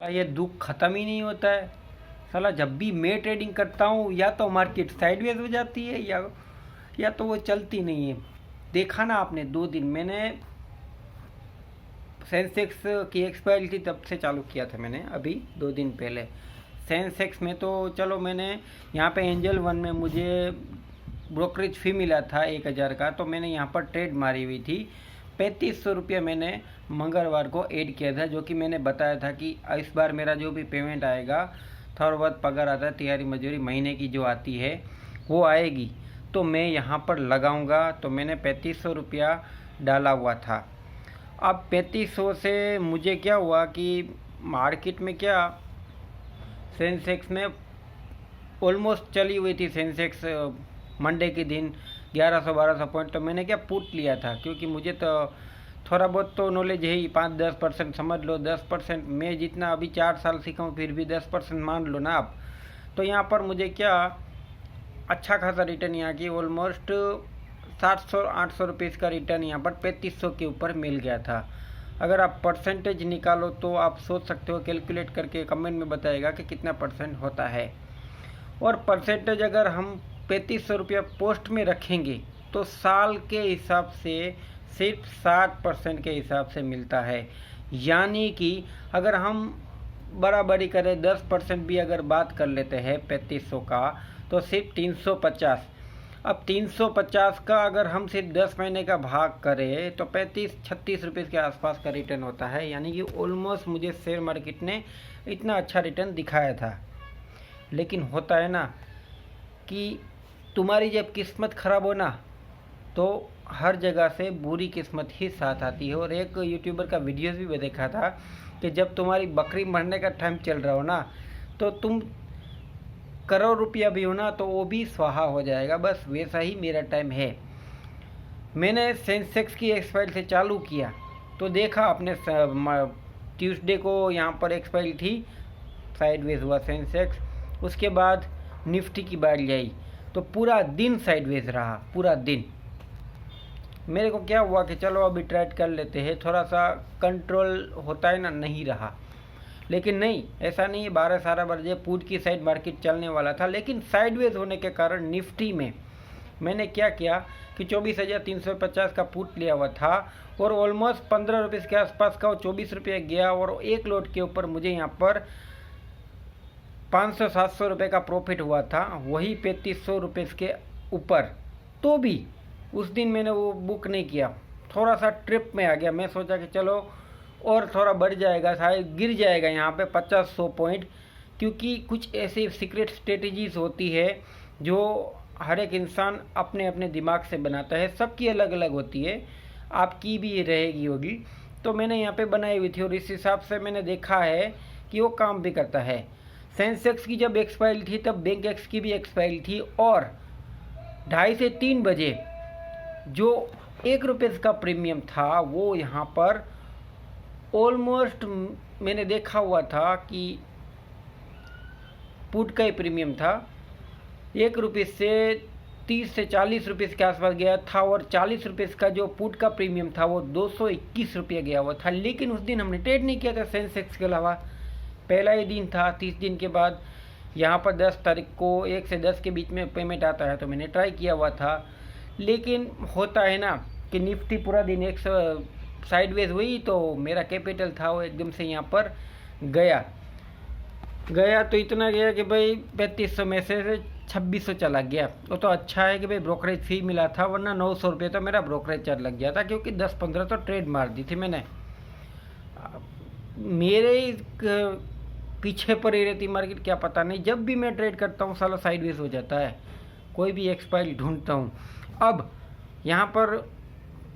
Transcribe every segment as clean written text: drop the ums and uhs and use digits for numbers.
ये दुख ख़त्म ही नहीं होता है। साला जब भी मैं ट्रेडिंग करता हूँ या तो मार्केट साइडवेज हो जाती है या तो वो चलती नहीं है। देखा ना आपने 2 दिन मैंने सेंसेक्स की एक्सपायरी थी तब से चालू किया था मैंने, अभी 2 दिन पहले। सेंसेक्स में तो चलो मैंने यहाँ पे एंजल वन में मुझे ब्रोकरेज फ़ी मिला था 1,000 का, तो मैंने यहाँ पर ट्रेड मारी हुई थी। 3500 रुपये मैंने मंगलवार को ऐड किया था, जो कि मैंने बताया था कि इस बार मेरा जो भी पेमेंट आएगा, थोड़ा बहुत पगार आता है, तिहारी मजदूरी महीने की जो आती है वो आएगी, तो मैं यहाँ पर लगाऊंगा। तो मैंने 3500 रुपया डाला हुआ था। अब 3500 से मुझे क्या हुआ कि मार्केट में क्या, सेंसेक्स में ऑलमोस्ट चली हुई थी सेंसेक्स मंडे के दिन 1100-1200 पॉइंट, तो मैंने क्या पुट लिया था, क्योंकि मुझे तो थोड़ा बहुत तो नॉलेज है ही, 5-10% समझ लो, 10% मैं जितना अभी 4 साल सीखा हूँ फिर भी 10% मान लो ना आप। तो यहाँ पर मुझे क्या अच्छा खासा रिटर्न यहाँ की ऑलमोस्ट 700-800 रुपीज़ का रिटर्न यहाँ पर 3500 के ऊपर मिल गया था। अगर आप परसेंटेज निकालो तो आप सोच सकते हो, कैलकुलेट करके कमेंट में बताएगा कि कितना परसेंट होता है। और परसेंटेज अगर हम 3500 रुपया पोस्ट में रखेंगे तो साल के हिसाब से सिर्फ 60% के हिसाब से मिलता है। यानी कि अगर हम बराबरी करें 10% भी अगर बात कर लेते हैं 3500 का, तो सिर्फ 350। अब 350 का अगर हम सिर्फ 10 महीने का भाग करें तो 35-36 रुपये के आसपास का रिटर्न होता है। यानी कि ऑलमोस्ट मुझे शेयर मार्केट ने इतना अच्छा रिटर्न दिखाया था। लेकिन होता है ना कि तुम्हारी जब किस्मत ख़राब हो ना, तो हर जगह से बुरी किस्मत ही साथ आती है। और एक यूट्यूबर का वीडियोस भी देखा था कि जब तुम्हारी बकरी मरने का टाइम चल रहा हो ना, तो तुम करोड़ रुपया भी हो ना तो वो भी स्वाहा हो जाएगा। बस वैसा ही मेरा टाइम है। मैंने सेंसेक्स की एक्सपायरी से चालू किया तो देखा आपने ट्यूसडे को यहाँ पर एक्सपायरी थी, साइडवेज हुआ सेंसेक्स। उसके बाद निफ्टी की बारी आई तो पूरा दिन साइडवेज रहा, पूरा दिन। मेरे को क्या हुआ कि चलो अभी ट्राई कर लेते हैं, थोड़ा सा कंट्रोल होता है ना, नहीं रहा। लेकिन नहीं, ऐसा नहीं है 12-12 बजे पुट की साइड मार्केट चलने वाला था। लेकिन साइडवेज होने के कारण निफ्टी में मैंने क्या किया कि 24,350 का पुट लिया हुआ था और ऑलमोस्ट 15 रुपये के आसपास का वो 24 रुपये गया, और एक लोट के ऊपर मुझे यहाँ पर 500-700 रुपये का प्रॉफिट हुआ था, वही 3500 रुपये के ऊपर। तो भी उस दिन मैंने वो बुक नहीं किया, थोड़ा सा ट्रिप में आ गया। मैं सोचा कि चलो और थोड़ा बढ़ जाएगा, शायद गिर जाएगा यहाँ पे 50-100 पॉइंट, क्योंकि कुछ ऐसी सीक्रेट स्ट्रेटजीज होती है जो हर एक इंसान अपने अपने दिमाग से बनाता है, सबकी अलग अलग होती है, आपकी भी रहेगी होगी। तो मैंने यहाँ पे बनाई हुई थी और इस हिसाब से मैंने देखा है कि वो काम भी करता है। सेंसेक्स की जब एक्सपायरी थी तब बैंक एक्स की भी एक्सपायरी थी, और 2:30 से 3 बजे जो 1 रुपये का प्रीमियम था वो यहाँ पर ऑलमोस्ट मैंने देखा हुआ था कि पुट का ही प्रीमियम था, 1 रुपये से 30 से 40 रुपये के आसपास गया था, और 40 रुपये का जो पुट का प्रीमियम था वो 221 रुपये गया हुआ था। लेकिन उस दिन हमने ट्रेड नहीं किया था सेंसेक्स के अलावा, पहला ही दिन था। 30 दिन के बाद यहाँ पर 10 तारीख को 1 से 10 के बीच में पेमेंट आता है, तो मैंने ट्राई किया हुआ था। लेकिन होता है ना कि निफ्टी पूरा दिन एक साइडवेज हुई तो मेरा कैपिटल था वो एकदम से यहाँ पर गया तो इतना गया कि भाई 3500 में से 2600 चला गया। वो तो अच्छा है कि भाई ब्रोकरेज फ़ी मिला था, वरना 900 रुपये तो मेरा ब्रोकरेज चार्ज लग गया था, क्योंकि 10-15 तो ट्रेड मार दी थी मैंने। मेरे पीछे पड़ी रहती मार्केट, क्या पता नहीं, जब भी मैं ट्रेड करता हूँ साला साइडवेज हो जाता है, कोई भी एक्सपायरी ढूंढता हूँ। अब यहाँ पर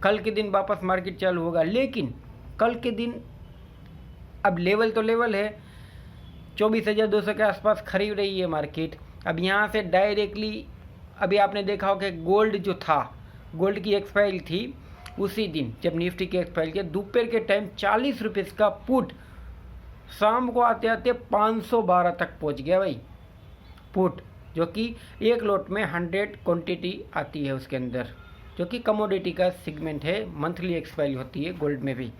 कल के दिन वापस मार्केट चालू होगा, लेकिन कल के दिन अब लेवल तो लेवल है, 24,200 के आसपास खरीद रही है मार्केट। अब यहाँ से डायरेक्टली, अभी आपने देखा हो कि गोल्ड जो था, गोल्ड की एक्सपायरी थी उसी दिन जब निफ्टी की एक्सपायरी की, दोपहर के टाइम 40 रुपये का पुट, शाम को आते आते 512 तक पहुँच गया भाई पुट, जो कि एक लोट में 100 क्वांटिटी आती है उसके अंदर, जो कि कमोडिटी का सेगमेंट है, मंथली एक्सपायरी होती है गोल्ड में भी।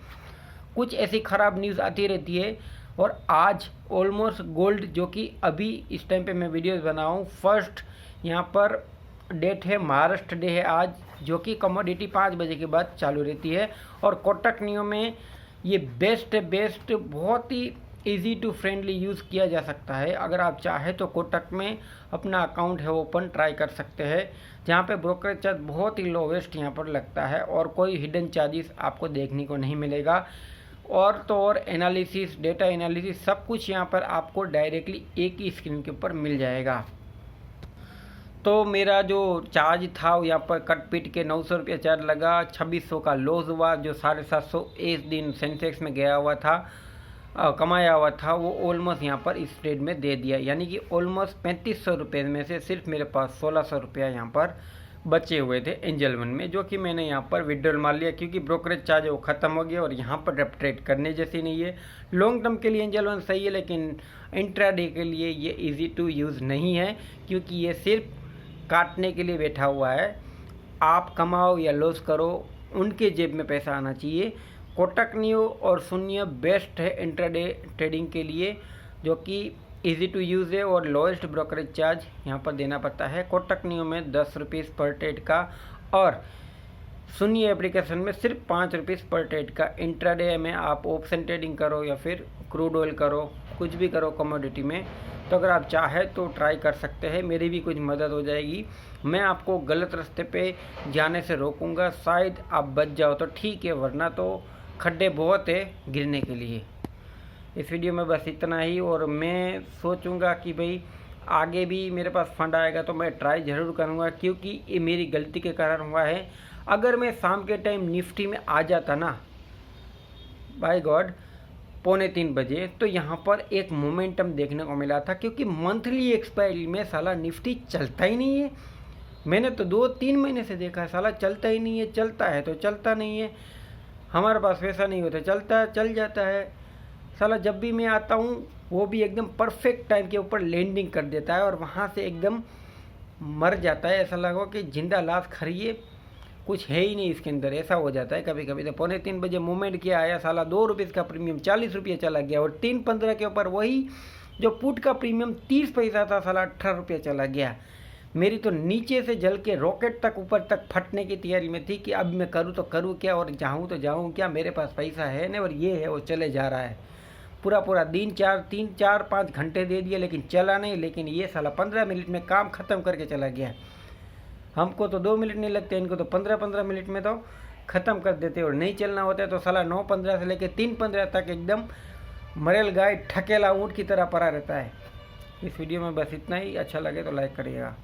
कुछ ऐसी ख़राब न्यूज़ आती रहती है, और आज ऑलमोस्ट गोल्ड, जो कि अभी इस टाइम पे मैं वीडियोस बनाऊँ, फर्स्ट यहाँ पर डेट है, महाराष्ट्र डे है आज, जो कि कमोडिटी 5 बजे के बाद चालू रहती है। और कोटक नियो में ये बेस्ट बहुत ही इजी टू फ्रेंडली यूज़ किया जा सकता है। अगर आप चाहे तो कोटक में अपना अकाउंट है ओपन ट्राई कर सकते हैं, जहाँ पे ब्रोकरेज चार्ज बहुत ही लोवेस्ट यहाँ पर लगता है और कोई हिडन चार्जेस आपको देखने को नहीं मिलेगा। और तो और एनालिसिस, डेटा एनालिसिस, सब कुछ यहाँ पर आपको डायरेक्टली एक ही स्क्रीन के ऊपर मिल जाएगा। तो मेरा जो चार्ज था वो यहाँ पर कट पीट के 900 रुपये चार्ज लगा, 2600 का लॉस हुआ। जो 750 इस दिन सेंसेक्स में गया हुआ था, कमाया हुआ था, वो ऑलमोस्ट यहाँ पर इस ट्रेड में दे दिया। यानी कि ऑलमोस्ट 3500 रुपये में से सिर्फ मेरे पास 1600 रुपया यहाँ पर बचे हुए थे एंजल वन में, जो कि मैंने यहाँ पर विड्रॉल मार लिया, क्योंकि ब्रोकरेज चार्ज वो ख़त्म हो गया और यहाँ पर अब ट्रेड करने जैसी नहीं है। लॉन्ग टर्म के लिए एंजल वन सही है, लेकिन इंट्राडे के लिए ये इजी टू यूज़ नहीं है, क्योंकि ये सिर्फ काटने के लिए बैठा हुआ है। आप कमाओ या लॉस करो, उनके जेब में पैसा आना चाहिए। कोटक नियो और शून्य बेस्ट है इंट्राडे ट्रेडिंग के लिए, जो कि इजी टू यूज़ है और लोएस्ट ब्रोकरेज चार्ज यहाँ पर देना पड़ता है। कोटक नियो में 10 रुपीज़ पर ट्रेड का और शून्य एप्लीकेशन में सिर्फ 5 रुपीज़ पर ट्रेड का। इंट्राडे में आप ऑप्शन ट्रेडिंग करो या फिर क्रूड ऑयल करो, कुछ भी करो कमोडिटी में, तो अगर आप चाहे तो ट्राई कर सकते हैं, मेरी भी कुछ मदद हो जाएगी। मैं आपको गलत रास्ते पे जाने से रोकूंगा, शायद आप बच जाओ तो ठीक है, वरना तो खड्डे बहुत है गिरने के लिए। इस वीडियो में बस इतना ही, और मैं सोचूंगा कि भाई आगे भी मेरे पास फंड आएगा तो मैं ट्राई ज़रूर करूंगा, क्योंकि ये मेरी गलती के कारण हुआ है। अगर मैं शाम के टाइम निफ्टी में आ जाता ना, बाय गॉड, 2:45 बजे, तो यहाँ पर एक मोमेंटम देखने को मिला था, क्योंकि मंथली एक्सपायरी में साला निफ्टी चलता ही नहीं है। मैंने तो 2-3 महीने से देखा है, साला चलता ही नहीं है, चलता है तो चलता नहीं है। हमारे पास पैसा नहीं होता, चलता है, चल जाता है। साला जब भी मैं आता हूँ वो भी एकदम परफेक्ट टाइम के ऊपर लैंडिंग कर देता है और वहाँ से एकदम मर जाता है। ऐसा लगा कि जिंदा लाश खड़ी, कुछ है ही नहीं इसके अंदर, ऐसा हो जाता है कभी कभी। तो 2:45 बजे मूवमेंट किया आया, साला 2 रुपये का प्रीमियम 40 रुपये चला गया, और 3:15 के ऊपर वही जो पुट का प्रीमियम 30 पैसा था, साला 18 रुपये चला गया। मेरी तो नीचे से जल के रॉकेट तक ऊपर तक फटने की तैयारी में थी कि अब मैं करूँ तो करूँ क्या, और जाऊँ तो जाऊँ क्या, मेरे पास पैसा है नहीं, और ये है वो चले जा रहा है। पूरा दिन 3-4-5 घंटे दे दिए, लेकिन चला नहीं। लेकिन ये साला 15 मिनट में काम ख़त्म करके चला गया। हमको तो 2 मिनट नहीं लगते, इनको तो 15-15 मिनट में तो ख़त्म कर देते। और नहीं चलना होता है तो साला 9:15 से लेकर 3:15 तक एकदम मरेल गाय ठकेला ऊँट की तरह पड़ा रहता है। इस वीडियो में बस इतना ही। अच्छा लगे तो लाइक करिएगा।